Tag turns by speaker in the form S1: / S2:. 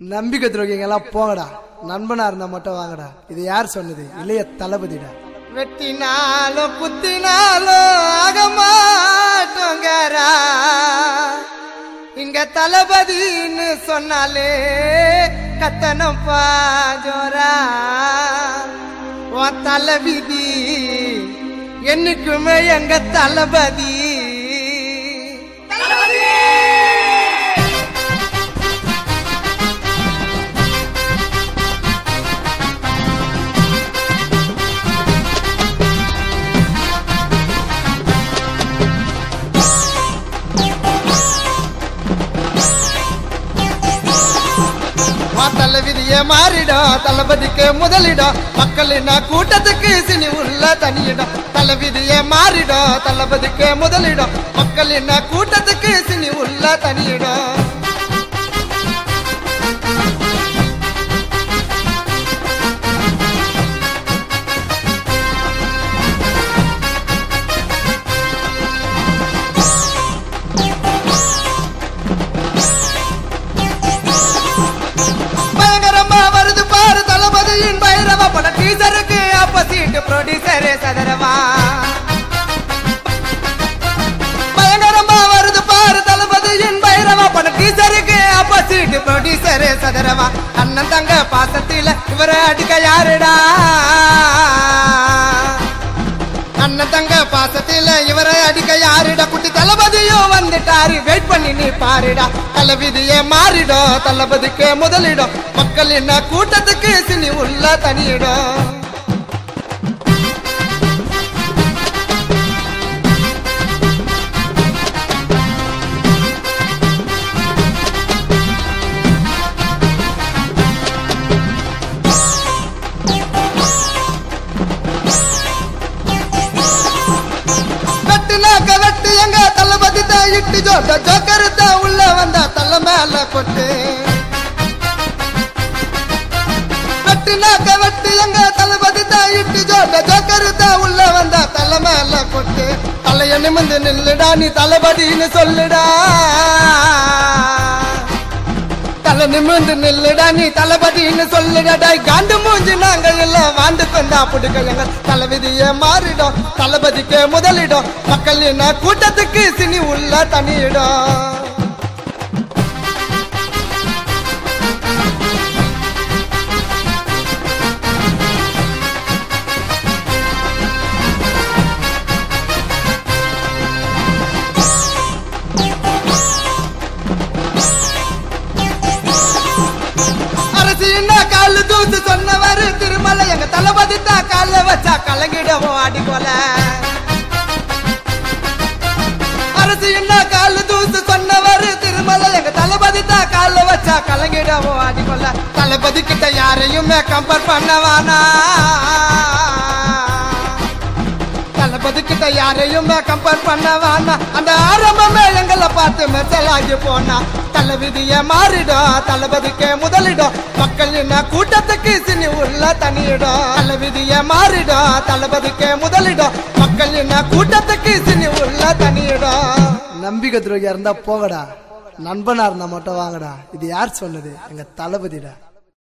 S1: நம்பிக்கை துரோகிங்களா போங்கடா, நண்பனா இருந்தா மட்டும் வாங்கடா. இது யார் சொன்னது? இல்லைய தளபதிடா.
S2: வெட்டினாலும் குத்தினாலும் ஆகமாட்டோங்கரா, இங்க தளபதின்னு சொன்னாலே கத்தனம் பாஜோரா. உன் தலைவிதி என்னைக்குமே எங்க தளபதி. தலைவிதியே மாறிடும், தளபதிக்கு முதலிடம், மக்களின் கூட்டத்துக்கு சினி உள்ள தனியிடம். தலைவிதியே மாறிடும், தளபதிக்கு முதலிடம், மக்களின் கூட்டத்துக்கு சினி உள்ள தனியிடம். டீசருக்கு ஆப்போசிட் ப்ரொடியூசர் சதரவா, பயங்கரமா வருது பாரு தளபதியின் பைரவா பட. டீசருக்கு ஆப்போசிட் ப்ரொடியூசர் சதரவா. அண்ணன் தங்க பாசத்தில இவரை அடிக்க யாருடா? அண்ணன் தங்க பாசத்தில இவரை அடிக்க யாருடா? குட்டி தளபதியும் வந்துட்டாரு, வெயிட் பண்ணி நீ பாருடா. தலைவிதியே மாறிடும், தளபதிக்கு முதலிடம், மக்களின் கூட்டத்துக்கு சினி உள்ள தனியிடம். வெட்டு எங்க தளபதி தான் இட்டு ஜோக்க, ஜோக்கர் தான் உள்ள வந்தா தள்ள மேல கொட்டு. வெட்டுனாக்க வெட்டு எங்க தளபதி தான் இட்டு ஜோக்க, ஜோக்கர் தான் உள்ள வந்தா தள்ள மேல கொட்டு. தலைய நிமிந்து நில்லுடா, நீ தளபதின்னு சொல்லுடா. தலை நிமிந்து நில்லுடா, நீ தளபதின்னு சொல்லுடா. காண்டு மூஞ்சி நாங்க எல்லாம் வாண்டு கொண்டா புடுக்க. எங்க தலைவிதியே மாறிடும், தளபதிக்கு முதலிடம், மக்களின் கூட்டத்துக்கு சினி உள்ள தனியிடம். காலு தூசு சொன்னவரு திருமலை, எங்க தளபதி தான் கால வச்சா கலங்கிடவும் அடிக்கொல. அரசு என்ன காலு தூசு சொன்னவரு திருமலை, எங்க தளபதி தான் கால வச்சா கலங்கிடவும் அடிக்கொல. தளபதி கிட்ட யாரையுமே கம்பேர் பண்ணவானா, தளபதி கிட்ட யாரையுமே கம்பேர் பண்ணவானா. அந்த ஆரம்பமே எங்களை பார்த்து மெச்சலாகி போனா. தலைவிதியே மாறிடும், தளபதிக்கு முதலிடம், மக்களின் கூட்டத்துக்கு சினி உள்ள தனியிடம். தலைவிதியே மாறிடும், தளபதிக்கு முதலிடம், மக்களின் கூட்டத்துக்கு சினி உள்ள தனியிடம்.
S1: நம்பிக்கை துரோகியா இருந்தா போங்கடா, நண்பனா இருந்தா மட்டும் வாங்கடா. இது யார் சொன்னது? எங்க தளபதிடா.